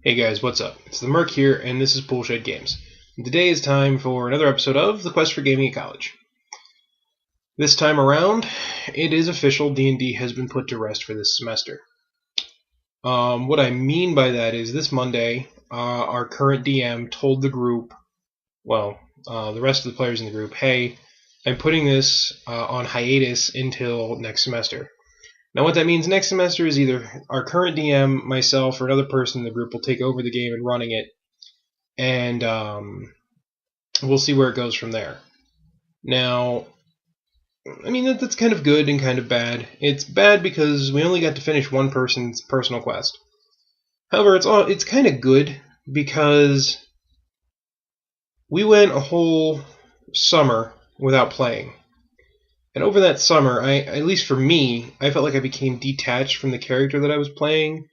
Hey guys, what's up? It's the Merc here, and this is Poolshed Games. And today is time for another episode of The Quest for Gaming at College. This time around, it is official, D&D has been put to rest for this semester. What I mean by that is this Monday, our current DM told the group, the rest of the players in the group, hey, I'm putting this on hiatus until next semester. Now what that means next semester is either our current DM, myself, or another person in the group will take over the game and running it, and we'll see where it goes from there. Now, I mean, that's kind of good and kind of bad. It's bad because we only got to finish one person's personal quest. However, it's kind of good because we went a whole summer without playing. And over that summer, at least for me, I felt like I became detached from the character that I was playing.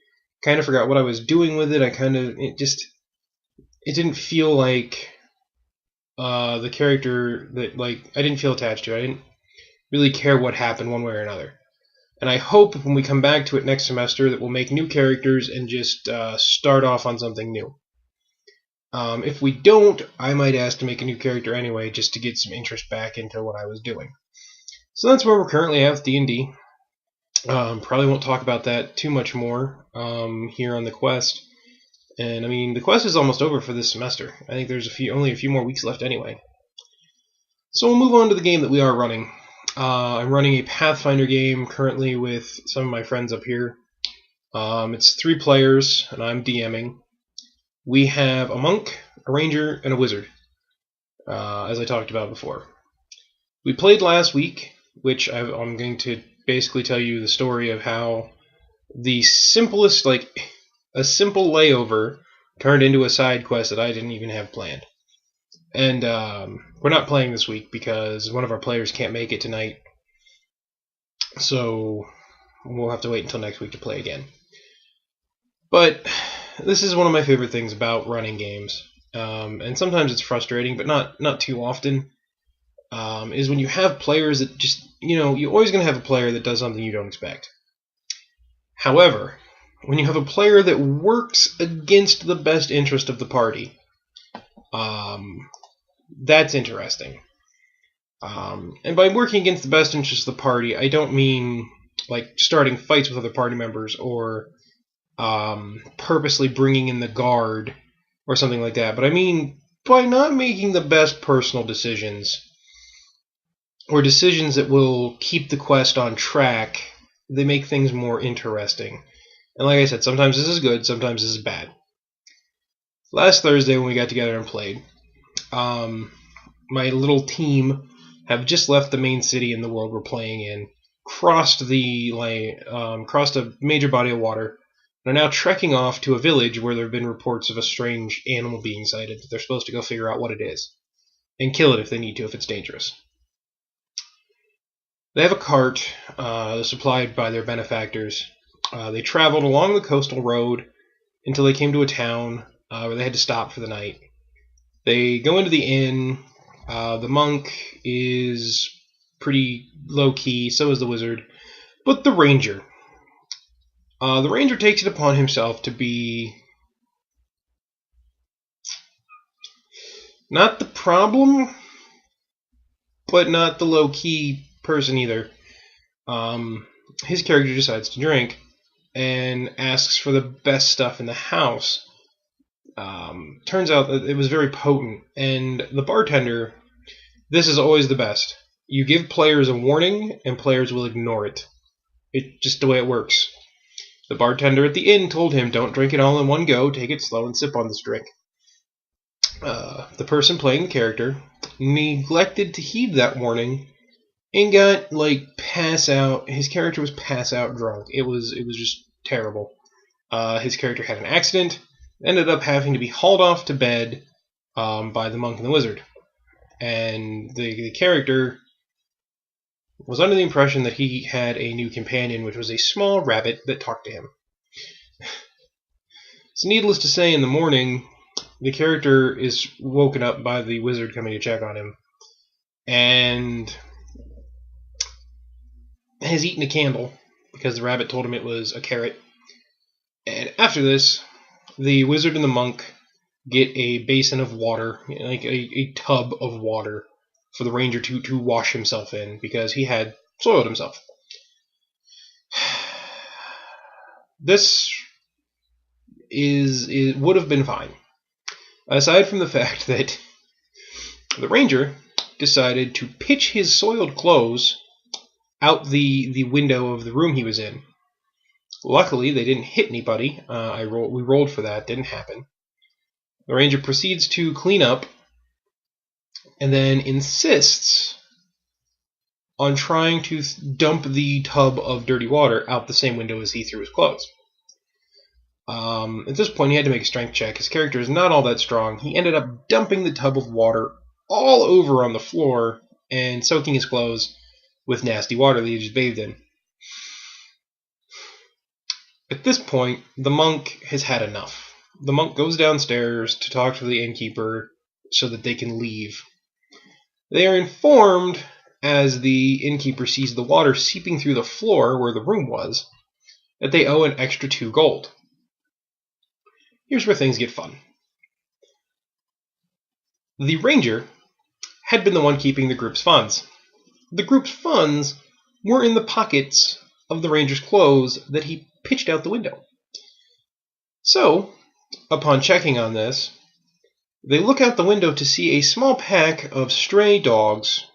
Kind of forgot what I was doing with it. It didn't feel like the character that, I didn't feel attached to. I didn't really care what happened one way or another. And I hope when we come back to it next semester that we'll make new characters and just start off on something new. If we don't, I might ask to make a new character anyway, just to get some interest back into what I was doing. So that's where we're currently at with D&D. Probably won't talk about that too much more here on the quest. And I mean, the quest is almost over for this semester. I think there's only a few more weeks left anyway. So we'll move on to the game that we are running. I'm running a Pathfinder game currently with some of my friends up here. It's 3 players, and I'm DMing. We have a monk, a ranger, and a wizard, as I talked about before. We played last week, which I'm going to basically tell you the story of how the simplest, a simple layover turned into a side quest that I didn't even have planned. And we're not playing this week because one of our players can't make it tonight. So we'll have to wait until next week to play again. But this is one of my favorite things about running games. And sometimes it's frustrating, but not too often. Is when you have players that just, you're always going to have a player that does something you don't expect. However, when you have a player that works against the best interest of the party, that's interesting. And by working against the best interest of the party, I don't mean like starting fights with other party members or purposely bringing in the guard or something like that, but I mean by not making the best personal decisions or decisions that will keep the quest on track. They make things more interesting. And like I said, sometimes this is good, sometimes this is bad. Last Thursday when we got together and played, my little team have just left the main city in the world we're playing in, crossed a major body of water, and are now trekking off to a village where there have been reports of a strange animal being sighted that they're supposed to go figure out what it is, and kill it if they need to, if it's dangerous. They have a cart supplied by their benefactors. They traveled along the coastal road until they came to a town where they had to stop for the night. They go into the inn. The monk is pretty low-key, so is the wizard. But the ranger takes it upon himself to be not the problem, but not the low-key person either. His character decides to drink and asks for the best stuff in the house. Turns out that it was very potent, and the bartender, this is always the best. You give players a warning, and players will ignore it. It's just the way it works. The bartender at the inn told him, don't drink it all in one go, take it slow and sip on this drink. The person playing the character neglected to heed that warning and got, pass out. His character was pass out drunk. It was just terrible. His character had an accident, ended up having to be hauled off to bed by the monk and the wizard. And the character was under the impression that he had a new companion, which was a small rabbit that talked to him. So needless to say, in the morning, the character is woken up by the wizard coming to check on him, and has eaten a candle, because the rabbit told him it was a carrot. And after this, The wizard and the monk get a basin of water, like a tub of water, for the ranger to wash himself in because he had soiled himself. This would have been fine, aside from the fact that the ranger decided to pitch his soiled clothes out the window of the room he was in. Luckily, they didn't hit anybody. We rolled for that. Didn't happen. The ranger proceeds to clean up and then insists on trying to dump the tub of dirty water out the same window as he threw his clothes. At this point, he had to make a strength check. His character is not all that strong. He ended up dumping the tub of water all over on the floor and soaking his clothes with nasty water that he just bathed in. At this point, the monk has had enough. The monk goes downstairs to talk to the innkeeper so that they can leave. They are informed, as the innkeeper sees the water seeping through the floor where the room was, that they owe an extra 2 gold. Here's where things get fun. The ranger had been the one keeping the group's funds. The group's funds were in the pockets of the ranger's clothes that he pitched out the window. So, upon checking on this, they look out the window to see a small pack of stray dogs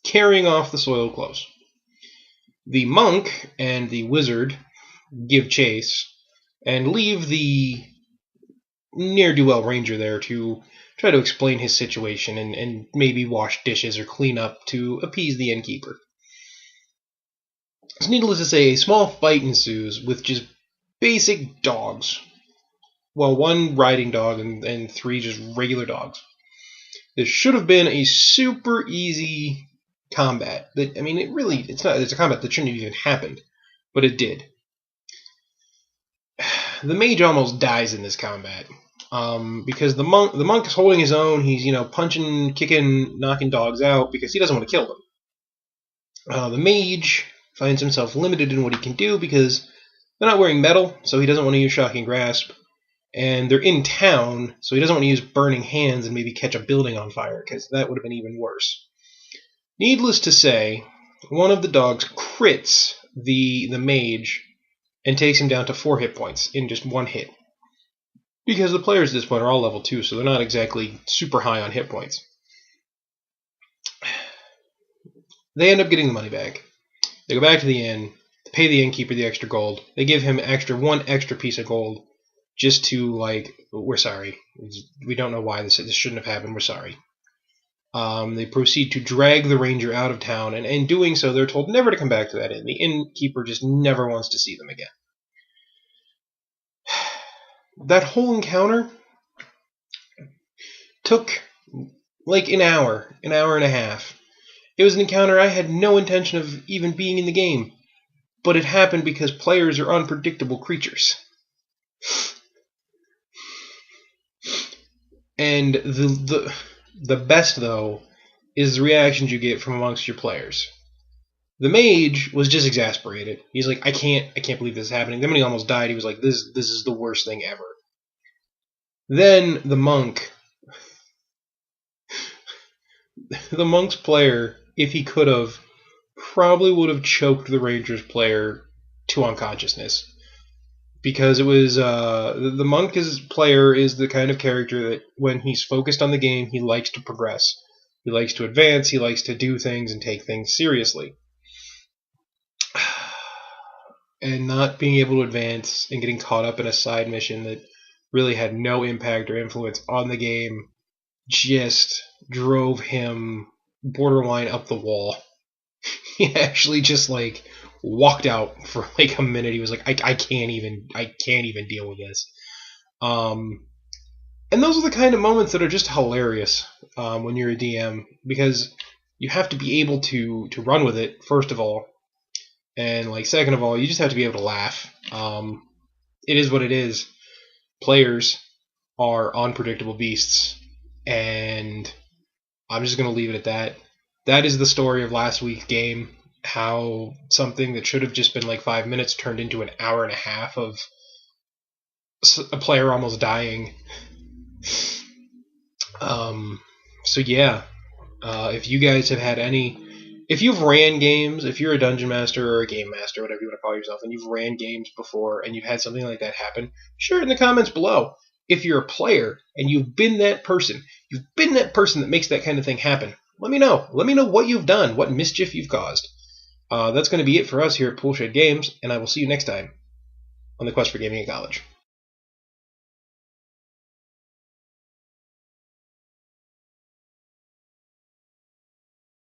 carrying off the soiled clothes. The monk and the wizard give chase and leave the ne'er-do-well ranger there to try to explain his situation and maybe wash dishes or clean up to appease the innkeeper. It's needless to say, a small fight ensues with just basic dogs. Well, 1 riding dog and 3 just regular dogs. This should have been a super easy combat. It's a combat that shouldn't have even happened, but it did. The mage almost dies in this combat because the monk is holding his own. He's punching, kicking, knocking dogs out because he doesn't want to kill them. The mage finds himself limited in what he can do because they're not wearing metal, so he doesn't want to use Shocking Grasp. And they're in town, so he doesn't want to use Burning Hands and maybe catch a building on fire, because that would have been even worse. Needless to say, one of the dogs crits the mage and takes him down to 4 hit points in just 1 hit. Because the players at this point are all level 2, so they're not exactly super high on hit points. They end up getting the money back. They go back to the inn, pay the innkeeper the extra gold. They give him 1 extra piece of gold just to, we're sorry. We don't know why this shouldn't have happened. We're sorry. They proceed to drag the ranger out of town, and in doing so, they're told never to come back to that inn. The innkeeper just never wants to see them again. That whole encounter took an hour and a half. It was an encounter I had no intention of even being in the game, but it happened because players are unpredictable creatures. And the best, though, is the reactions you get from amongst your players. The mage was just exasperated. He's like, I can't believe this is happening. Then when he almost died, he was like, this is the worst thing ever. Then the monk. The monk's player, if he could have, probably would have choked the ranger's player to unconsciousness. Because it was the monk's player is the kind of character that when he's focused on the game, he likes to progress. He likes to advance. He likes to do things and take things seriously. And not being able to advance and getting caught up in a side mission that really had no impact or influence on the game just drove him borderline up the wall. He actually just walked out for a minute. He was like, I can't even deal with this. And those are the kind of moments that are just hilarious when you're a DM, because you have to be able to run with it, first of all, and second of all, you just have to be able to laugh. It is what it is. Players are unpredictable beasts, and I'm just going to leave it at that. That is the story of last week's game. How something that should have just been 5 minutes turned into an hour and a half of a player almost dying. So yeah, if you guys have had if you've ran games, if you're a dungeon master or a game master, whatever you want to call yourself, and you've ran games before and you've had something like that happen, share it in the comments below. If you're a player and you've been that person that makes that kind of thing happen, let me know. Let me know what you've done, what mischief you've caused. That's going to be it for us here at Poolshed Games, and I will see you next time on the Quest for Gaming at College.